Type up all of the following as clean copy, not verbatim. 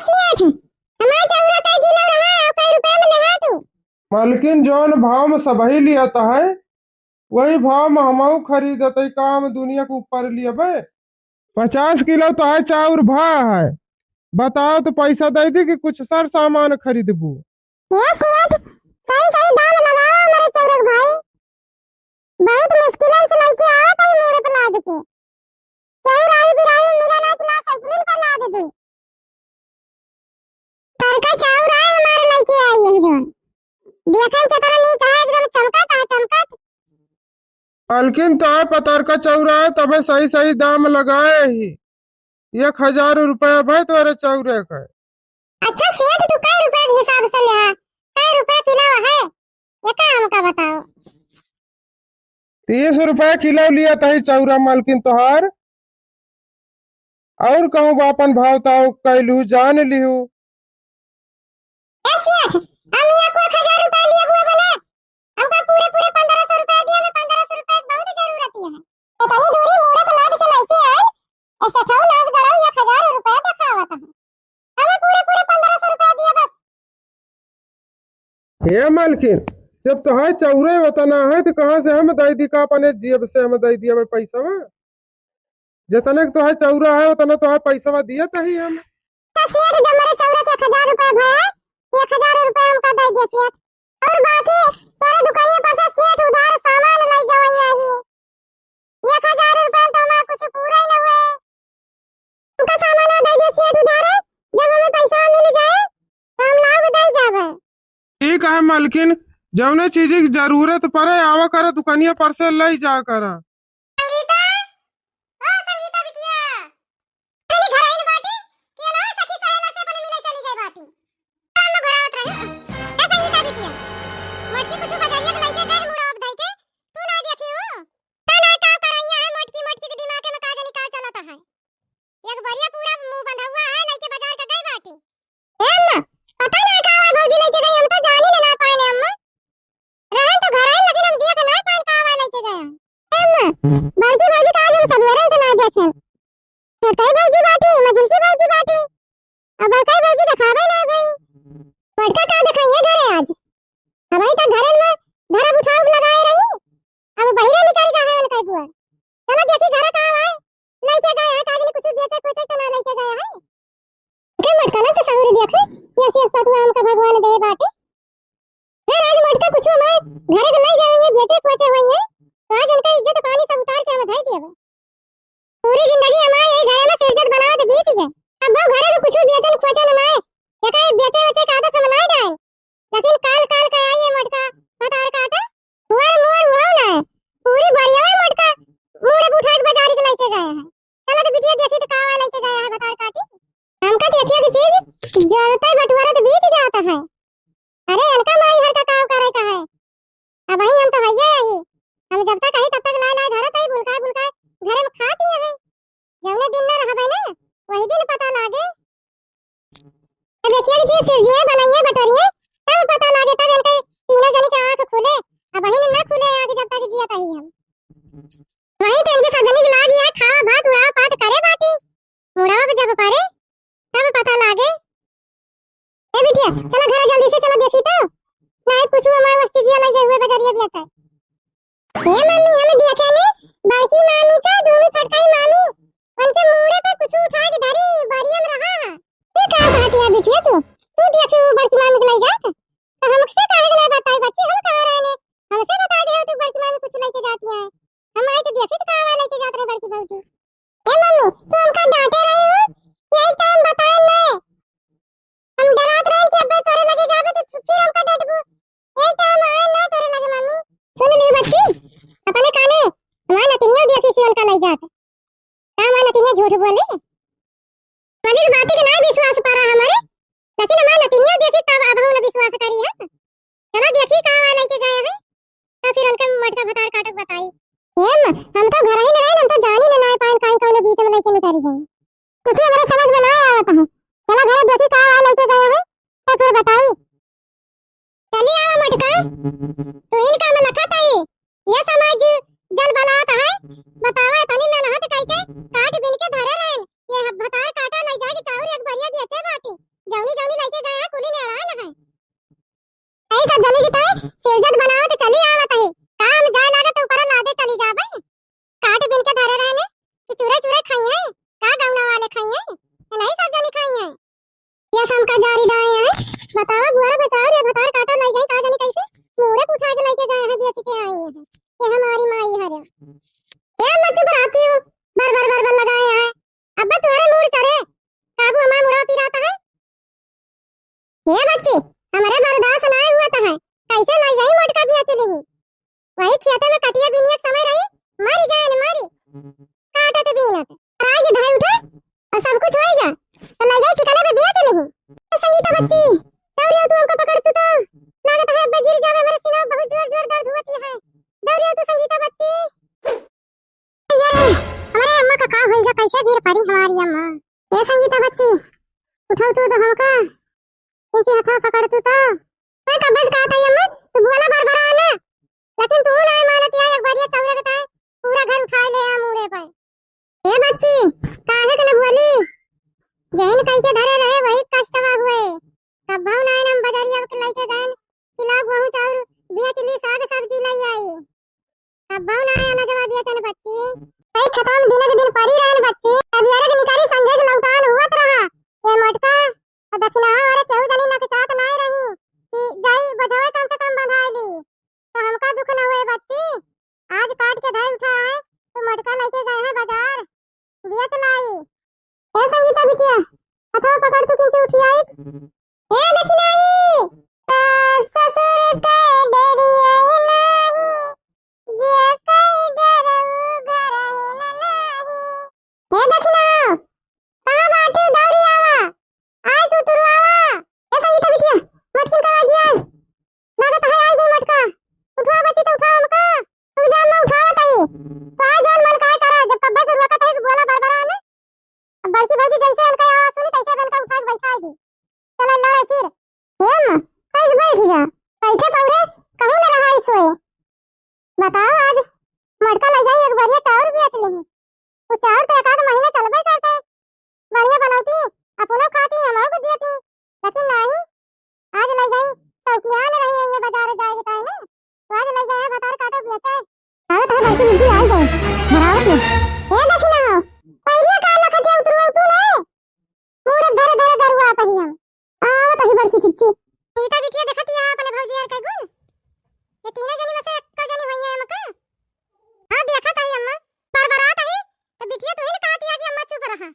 सेठ हमार चौरा का किलो रहा और कई रुपए में लेहा तू। मालकिन जौन भाव में सबही लियाता है वही भाव में हमहू खरीदते काम दुनिया के ऊपर लियबे। 50 किलो तो है चाउर भा है। बताओ तो पैसा दे दी कि कुछ सर सामान खरीदबू। ये सेठ सही सही दाम लगाओ हमारे चौरा के भाई। बहुत मुश्किल से लेके आया था मोरे पे लाद के। चौरा आई बिराई मिला ना कि ना साइकिल पर लाद दे। तड़का चौरा हमारे लेके आई है जोन। देखन के तरह नहीं कहा एकदम चमका। मालकिन तो है पतर का चौरा है तबे सही सही दाम लगाए ही। 1000 रुपया भाई तुम्हारे चौरे का। अच्छा सेठ तू कई रुपए के हिसाब से ले कई रुपए किलो है ये का हमका बताओ। 30 रुपया किलो लिया था चौरा मालकिन तोहार। और कहूँ बापन भाव ताव कैलू जान लिहू। ए सेठ हम ये को 1000 रुपए लिए हुए बोले हमका पूरे 1500 रुपए दिया। मैं 1500 रुपए की बहुत जरूरत है। इतनी दूरी मोरे पे लाद के लेके आए ऐसा था लाज गड़ा 1000 रुपए दिखावा था। हमें पूरे 1500 रुपए दिया बस। हे मालकिन जब तो है चौरे वतना है तो कहाँ से हम दे दी का अपने जेब से हम दे दिया पैसा। जितने तो है चौरा है उतना तो है पैसा दिया ही हम। तो सेठ जब मेरे चौरा के 1000 रुपए भाई 1000 रुपए हमका दे दे सेठ। और बाकी तोरे दुकानिया पर से सेठ उधार सामान ले जावैया ही 1000 रुपए तो हमारा कुछ पूरा ही न हुए। हमका सामान दे दे सेठ उधार जब हमें पैसा मिल जाए तो हम लाभ दे जावे। ठीक है मालकिन जौने चीज की जरूरत पड़े आवा कर दुकानिया पर से ले जा कर। संगीता ओ संगीता बिटिया तनी घर आइन बाटी के ना सखी सहेला से बने मिले चली गई बाटी। हम घर आवत रहे ए संगीता बिटिया मोटकी कुछ बजारिया के लइके गए मुड़ाक दई के तू ना देखी हो तना का करैया है। मोटकी के दिमाग में का जाने का चलता है। एक बढ़िया पूरा मुंह बंधा हुआ है लइके बाजार के गई बाटी। ए अम्मा पता ना का भौजी लइके गई हम तो जानी ना पाए अम्मा। रहन तो घर आए लेकिन हम देख ना पाए का लइके गए। अम्मा भौजी भौजी का हम सवेरे से ना देखें। फिर कई भौजी बाटी मजिल की भौजी बाटी अब कई भौजी दिखावे ना गई। पड़का का दिखाइए घरे आज हमारी तो घरे में धरब उठाव लगाए रही। अब बहिरे निकल गए हैं कई बुआ। चलो देखी घर का है लेके गए हैं काजनी कुछ बेचे कोचे चला लेके गए हैं। के मटका ना तो सहुरी देखे ऐसे पतुआ हमका भगवान दे बाटे। फिर आज मटका कुछ हमारे घरे के ले जाए ये बेचे कोचे हुई है तो आज उनका इज्जत पानी सब उतार के हम धई दिए। पूरी जिंदगी हमारे यही घर में इज्जत बनावे तो बीत गए। अब वो घरे के कुछ बेचन खोचन ना है ये कहीं बेचे बेचे का आदत हम ना डाल लेकिन काल काल का आई है मटका पतार काटा हुआ हुआ ना है पूरी बढ़िया है मटका मुड़े उठा के बाजारी के लेके गए हैं। चलो तो बिटिया देखी तो कावा लेके गया है बतार काटी। हमका देखिए की चीज जलता बटुआरा तो बीत जाता है। अरे इनका माई हर का काम करे का है। अब वही हम तो भैया ही हम जब तक कहीं तब तक ला ला घर तक बुलका घरे में खाती है। जौने दिन ना रहबे ना वही दिन पता लागे। अब देखिए की चीज सिरजिए बनाइए बटोरिए तब पता लागे तब इनके तीनों जने के आंख खुले। अब वही ना खुले आगे जब तक जिया तही हम वही टाइम के सब जने के लाग गया खावा भात उड़ावा पात करे बाटी मुड़ावा पे जब पारे तब पता लागे। ए बिटिया चलो घर जल्दी से चलो देखी तो नहीं कुछ हमारे वस्ती जिया लगे हुए बजरिया बेचा है। हे मम्मी हमें देखे ने बाकी मामी का दोनों छटकाई मामी उनके मुंह पे कुछ उठा के धरी बारिया में रहा है। ये का बात है बिटिया तू देखी वो बाकी मामी के ले जा तो हमसे काहे के नहीं बताई बच्ची हम कहां रहे ने हमसे बता दे तू बाकी मामी कुछ लेके जाती है हम आए तो देखी तो कहां लेके जात रहे बड़की भौजी। ए मम्मी तू हमका डांटे रही हो यही टाइम बताए नहीं हम डरात रहे कि अब तोरे लगे जावे तो फिर हमका डटबू यही टाइम आए ना तोरे लगे मम्मी। सुन ले बच्ची अपने काने हमारा नतिनिया देखी सी उनका ले जात का हमारा नतिनिया झूठ बोले मालिक बात के ना विश्वास पारा हमारे लेकिन हमारा नतिनिया देखी तब अब हम विश्वास करी है। चलो देखी कहां लेके गए हैं तो फिर उनका मटका भतार काटक बताई। हम तो घर ही न रहे हम तो जानी न ना पाए काई कौन बीच में लेके निकल गए कुछ हमारा समझ में ना आता है। चलो घर देखी कहां लेके गए हैं तो फिर बताई। चलिए आओ मटका तो इनका में लखत है ये समाज जल बलात है बतावा तनी में नहत कई के काट बिन के धरे रहे ये भतार काटा ले जाके चाउर एक बढ़िया बेचे बाटी जौनी जौनी लइके गए हैं कुली ने अड़ा ना है ऐ सब जने की ताय सिरजत बनाओ तो चली आवत है काम जाए लागत तो ऊपर लादे चली जाबे काट बिन के धरे रहने कि चूरे चूरे खाई हैं का गौना वाले खाई हैं नहीं सब जने खाई हैं ये शाम का जारी डाए हैं बताओ बुआरा बताओ रे बताओ काटो लई गई का जाने कैसे मुड़े उठा के लेके गए हैं बेच के आई हैं ये हमारी माई है रे ये मैं चुप रहती हूँ बर लगाए हैं अब्बा तुम्हारे मूड चढ़े काबू हमारा मुड़ा पी रहा है ये बच्ची हमारे बर्दाश्त नहीं हुआ था है कैसे लाई गई मटका बिया चली ही वही खेते में कटिया बीनी एक समय रही मरी गए न मरी काटे तो बीनत आएगी ढाई उठा और सब कुछ होएगा तो लाई गई ठिकाने पे बिया चली ही संगीता बच्ची दौड़ियो तू हमको पकड़ तू तो लागत है अब्बा गिर जावे मेरे सीने में बहुत जोर जोर दर्द होती है दौड़ियो तू संगीता बच्ची यार हमारे अम्मा का का होएगा कैसे गिर पड़ी हमारी अम्मा ए संगीता बच्ची उठाओ तू तो हमका इंची हथा पकड़ तू तो मैं कबज कहता है अम्मा तू बोला बार आना लेकिन तू ना मानती है एक बार ये चौरे बताए पूरा घर उठा ले आ मुड़े पर ए बच्ची काहे के न बोली जहन कई के धरे रहे वही कष्टवा हुए कब भाव ना हम बाजारिया के लेके गए किला बहु चाउर बेच ली साग सब्जी ले आई कब भाव ना आना जवाब दिया चल बच्ची कई खत्म दिन के दिन पड़ी रहन बच्ची अब यार के निकाली संगे के लौटान हुआ रहा ये मटका और दक्षिणा और केहू जनी ना के साथ नहीं रही कि जाई बजावे कम से कम बंधाई ली तो हमका दुख न हुए बच्ची आज काट के धाई उठा है तो मटका लेके गए हैं बाजार बेच लाई ए संगीता बिटिया अथवा पकड़ तू किंचे उठी आई ए दक्षिणाई ससुर का डेरिया नाही जे कई डरऊ घर न नाही ए दक्षिणा कहां बाटी दौड़ी आवा आय तू तुरवावा ए संगीता बिटिया मटकिन का बाजी आय लागत है आई गई मटका उठवा बच्ची तो उठाओ हमका तू जान ना उठावा तई तो आ जान मन काय करा जब पब्बा से रोका तई बोला बड़बड़ा ने अब बड़की बच्ची जैसे उनका आवाज सुनी कैसे बनका उठा के बैठा दी चला लड़े फिर हेम कैसे बैठ जा बैठे पौड़े कहीं न रहा सोए बताओ आज मटका ले जाई एक बढ़िया चावल बेच लेही वो चावल तो एक आध महीने चलबे करते बढ़िया बनाती अपनो खाती हमो को देती लेकिन नहीं आज ले गई चौकिया ले रही है ये बाजार जाएगी ताई ना तो आज ले गए बाजार काटे बेचे आओ तो बैठी जी आई गई भरावत में ए दक्षिणा हो पहिया का ना कटिया उतरवा तू ले पूरे धरे धरे दरुआ पही हम आओ तो ही बड़की चिच्ची सीता बिटिया देखती है अपने भौजी यार कई गुण ये तीनों जनी में से एक जनी हुई है हमका हां देखा ताई अम्मा बरबरात है तो बिटिया तू ही कहती है कि अम्मा चुप रहा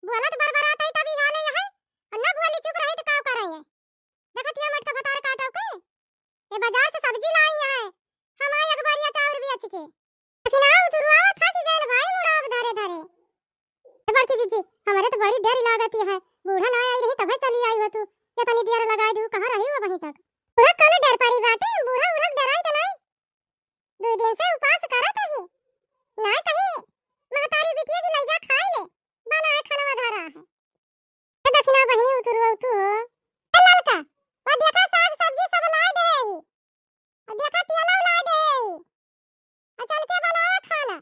बोलत बरबरात है तभी हाल है यहां और ना बोली चुप रही तो का कर रही है देखती है मटका बता काटो के ये बाजार से सब्जी लाई है हम आई अखबारिया चाउर बेच के लेकिन आओ तू रुआवा था कि गैल भाई मुड़ा धरे धरे बड़की जीजी हमारे तो बड़ी डर लागती है बूढ़ा ना आई रही तब चली आई हो तू ये तनी देर लगाई दू कहां रही हो वहीं तक बूढ़ा कौन डर पारी बाटे बूढ़ा उड़ा डराई तो नहीं 2 दिन से उपास करत है ना कहीं महतारी बिटिया की लइया खाई ले बना खाना धरा है दक्षिणा बहिनी उतरवा तू हो ए ललका वो देखा साग सब्जी सब ला दे और देखा तेला ला दे और चल के बनावा खाना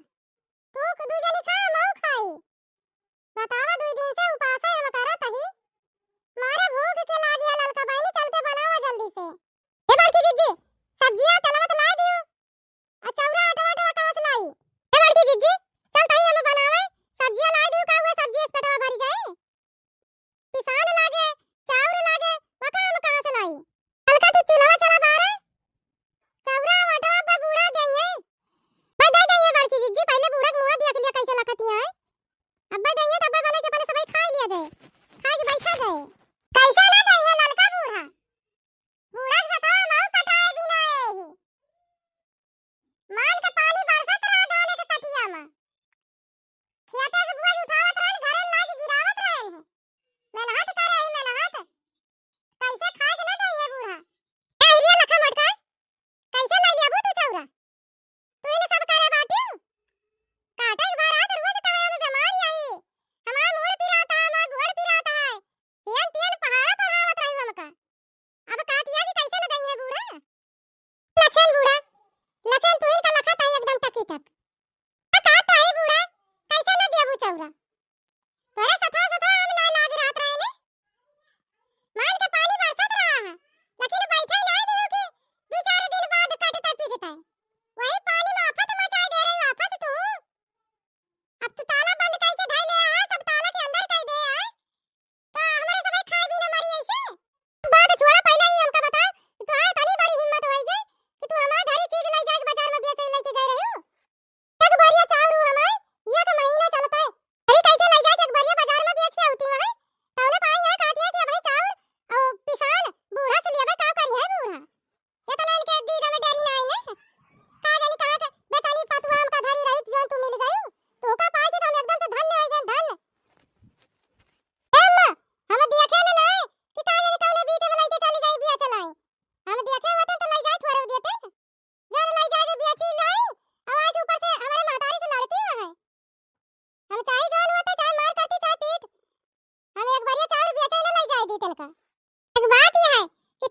तू दू जनी खा मऊ खाई बतावा 2 दिन से उपास है हम करत ही मारे भूख के लागिया ललका बहिनी चल के बनावा जल्दी से ए बड़की जीजी सब्जियां तलवत ला दियो और चौरा आटा कहां से लाई ए बड़की जीजी चल ताई हम बनावे सब्जियां ला दियो का हुआ सब्जी इस पेटवा भर जाए किसान लागे चाउर लागे वका हम कहां से लाई हल्का तू चूल्हा चला बारे चौरा आटा पे बूढ़ा देंगे भाई दे दे ये बड़की जीजी पहले बूढ़ा मुंह दिया के लिए कैसे लखती है अब्बा दे ये डब्बा बना के पहले सब खा लिया जाए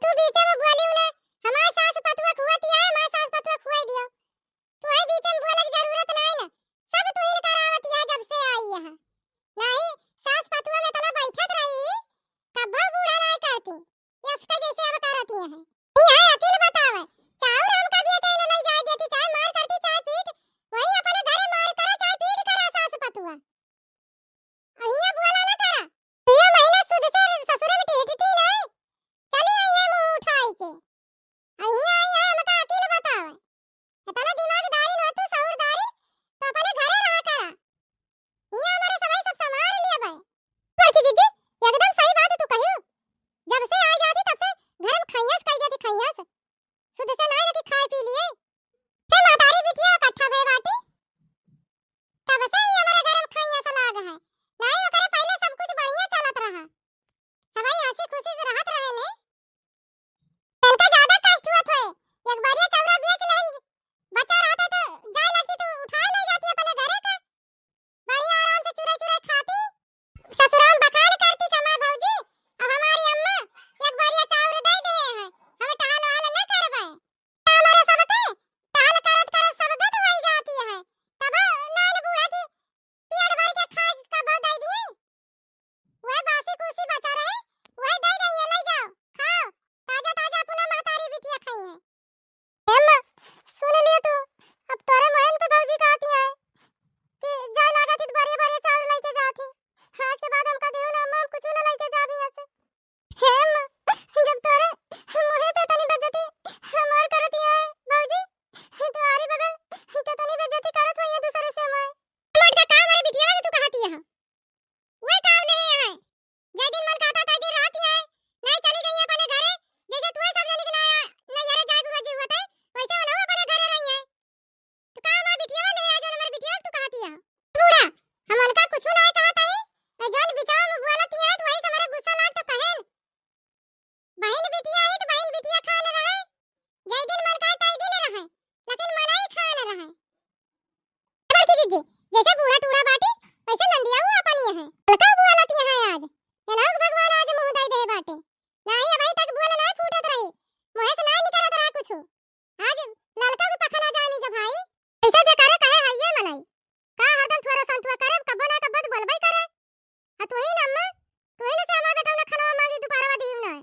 तू बीच में बोली ना हमार सास पतुआ खुआती है हमार सास पतुआ खुआई दियो तू है बीच में बोले की जरूरत नहीं ना सब तू ही करावती है जब से आई है नहीं सास पतुआ में तना बैठत रही कब्बा बूढ़ा नहीं करती इसका जैसे अब करती है ये अकेले बतावे चाउर हम कभी अकेले नहीं जाए देती चाहे मार करती चाहे पीट वही अपने घर मार करे चाहे पीट करे सास पतुआ अहिया बोला ना करा ये महीना सुध से ससुर में टिहटती नहीं चली आई है मुंह उठाई के अहिया आई है हमका अकेले बतावे इतना दिमागदारी न तू सहुरदारी तो अपने घरे रहा करा ये हमारे सवाई सब संभाल लिया भाई लड़की जीजी एकदम सही बात तू कहियो जब से आ जाती तब से घर में खैयास कह जाती खैयास सुध से ना लेके खाए पी लिए से मातारी बिटिया इकट्ठा भे बाटी तब से ही हमारे घर में खैयास लाग है नहीं ओकरे पहले सब कुछ बढ़िया चलत रहा सवाई हंसी खुशी से रहत रहे ने इनका ज्यादा कष्ट हुआ थे एक बार ये चौरा बेच लेन बच्चा रहता तो जाए लगती तो उठा ले जाती अपने घरे का बढ़िया आराम से चुरा चुरा खाती ससुराल बखान करती कमा भौजी अब हमारी अम्मा एक बार ये चाउर दे दे है हमें टहल वहल न करबे हमारा सब के टहल करत करत सब गत होई जाती है तब नान बूढ़ा की पेट भर के खा कब दे दिए वह बासी कुसी बचा रहे वह दे गई ले जाओ खाओ ताजा ताजा अपना महतारी बिटिया खाई है अम्मा सुन लियो तो अब तोरे मोहन पे भौजी कहती है कि जा लगा थी बड़े बड़े चावल लेके जाती आज के बाद हमका देव ना अम्मा कुछ ना लेके जाबी ऐसे हे अम्मा जब तोरे मोहे पे तनी बेइज्जती हमार करती है भौजी तुम्हारी बगल के तनी बेइज्जती करत है दूसरे से मैं मट का काम है बिटिया तू कहती है वो काम नहीं है जय दिन मन कहता था दिन रात ही है नहीं चली गई अपने घरे जैसे तू सब जने के ना नहीं यार जाग गुजर हुआ था वैसे बनाओ अपने घरे रही है तो काम है बिटिया नहीं आ जो मेरी बिटिया तू कहती है बूढ़ा हम उनका कुछ नहीं कहता है जन बिचाओ में बोलती है तो वही से मेरा गुस्सा लाग तो कहे बहन बिटिया है तो बहन बिटिया खा न रहे जय दिन मन कहता है दिन रहे लेकिन मना ही खा न रहे बड़की दीदी जैसे बूढ़ा टूड़ा बाटी वैसे नंदिया हुआ अपनी है लका बुआ लाती है आज ये लोग भगवान आज मुंह दे दे बाटे नहीं अभी तक बोल ना फूटत रही मुंह से ना निकलत रहा कुछ आज ललका को पखना जानी के भाई ऐसा जे करे कहे हइये मलाई का हरदम थोड़ा संतुआ करे कब ना कब बोलबे करे आ तू ही ना अम्मा तू ही ना सामा बेटा ना खाना मांगी दोपहर दीव ना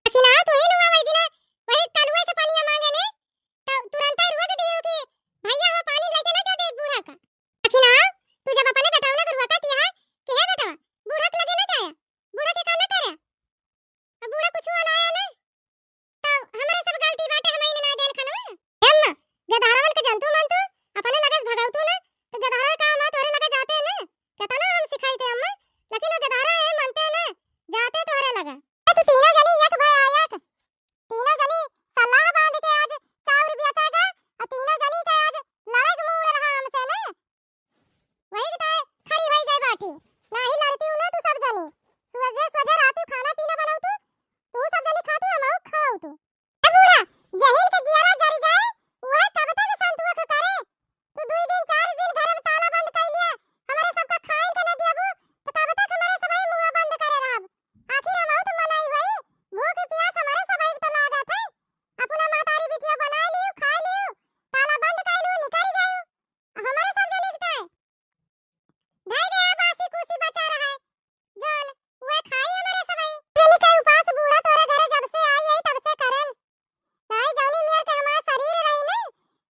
लेकिन आ तू ही ना वही दिन वही कलुए से पानी मांगे ने तो तुरंत ही रोक दियो कि भैया वो पानी लेके ना दे बूढ़ा का लेकिन आ तू जब अपने बेटा ना रोका ती है कि हे बेटा बूढ़ा के लगे ना जाए बूढ़ा के का ना करे अब बूढ़ा कुछ हुआ ना आया ना तो हमारे सब गलती बाटे हमें ना देन खाना अम्मा गधारावन के जानतू मन तू अपने लगे भगावतू ना तो गधारा काम आ तोरे लगे जाते हैं ना कहता ना हम सिखाई थे अम्मा लेकिन वो गधारा है मानते हैं ना जाते तोरे लगा तू तीनों जनी एक भाई आया तीनों जनी सलाह बांध के आज चाउर बेचेगा और तीनों जनी के आज लड़ाई मूड रहा हमसे ना वही बताए खड़ी भाई गई बाटी नहीं लड़ती हूं ना तू सब जनी सुबह सुबह रात खाना पीना बनाऊ तू सब जनी खातू हम खाऊ तू ए बूढ़ा जहीन के जियारा जरी जाए वह कब तक संतुआ के करे तू 2 दिन 4 दिन घर में ताला बंद कर लिया हमारे सबका खाए के ना देबू तो कब तक हमारे सबाई मुंह बंद करे रहब आखिर हम तो मनाई भाई भूख प्यास हमारे सबाई तो लागत है अपना महतारी बिटिया बना लियो खा लियो ताला बंद कर लियो निकल गयो हमारे सब जने के भाई रे बासी कुसी बचा रहा है जोन वो खाई हमारे सबाई जनी के उपास बूढ़ा तोरे घरे जब से आई है तब से करन नहीं जानी मेर के हमारा शरीर रही ना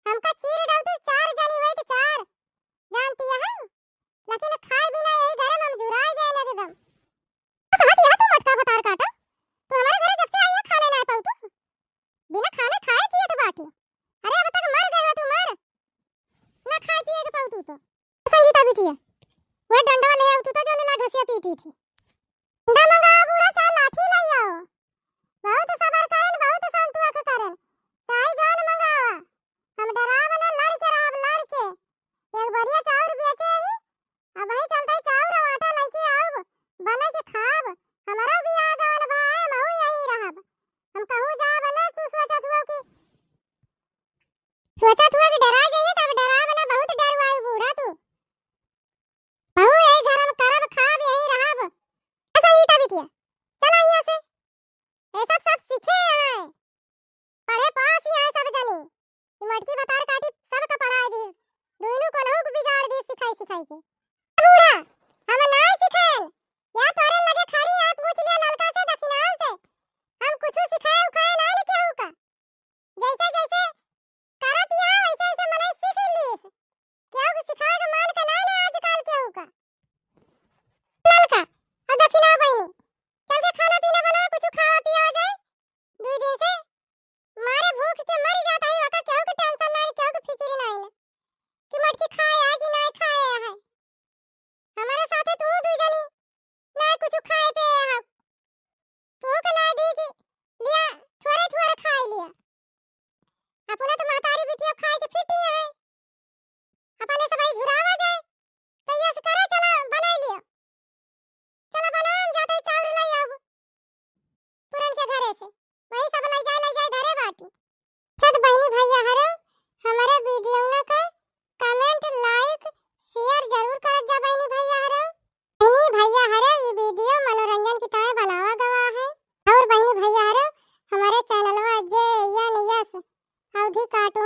हमका चीर डाल तू 4 जनी हुई तो 4 जानती है लेकिन खाए बिना यही घर में हम जुराई गए ना एकदम तो कहती है तू मटका बतार काटा तू हमारे घरे जब से आई है खाने ना पाऊ तू बिना खाने खाए थी तो बाटी अरे अब तक मर गए हो तू मर ना खाए पिए के पाऊ तू तो संगीता बिटिया वो डंडा ले आओ तू तो जो ना घसिया पीटी थी डंडा मंगा बूढ़ा चाल लाठी ले आओ बहुत सबर करन बहुत संतुआ के करन चाहे जान मंगावा हम डराव ना लड़ के एक बढ़िया चाउर बेचे ही अब भाई चलता चाउर आटा लेके आओ बना के खाब हमारा भी आ गवन भाई महू यही रहब हम कहूं जा बना तू सोचत हुआ कि डरा जाइए तब डराव ना बहुत डरवाई बूढ़ा तू महू यही घर में करब खाब यही रहब संगीता बिटिया चल यहाँ से ये सब सीखे हैं पढ़े पास ही है सब जनी कि मटकी बतार काटी सबका पढ़ाई दी दोनों को लोग बिगाड़ दी सिखाई सिखाई के बूढ़ा हम ना सिखाएं या तोरे लगे खड़ी हाथ पूछ लिया ललका से दक्षिणाव से हम कुछ सिखाए उखाए ना नहीं केहू का जैसे जैसे करत या वैसे वैसे मने सीख ली केहू के सिखाए के मान का ना ना आजकल केहू का ललका और दक्षिणाव बहिनी चल के खाना पीना बनाओ कुछ खावा पिया जाए 2 दिन से मारे भूख के मर जाता है वका केहू के टेंशन ना केहू के फिक्र ना है कि मटकी खाए है कि नहीं खाए है हमारे साथे तू दू जनी ना कुछ खाए पे है तू के ना दी कि लिया थोड़े थोड़े खाए लिया अपने तो मातारी बिटिया खाए के फिटी है अपने सब आई झुरावा जाए तो ये करे चलो बना लियो चलो बनाओ हम जाते चावल ले आओ पुरन के घरे से वही सब ले जाए घरे बाटी छत बहनी भैया हरो हमारे वीडियो ना का कमेंट लाइक शेयर जरूर कर जा बहनी भैया हरो ये वीडियो मनोरंजन की तरह बनावा गवा है और बहनी भैया हरो हमारे चैनल में जे या यस अवधि कार्टून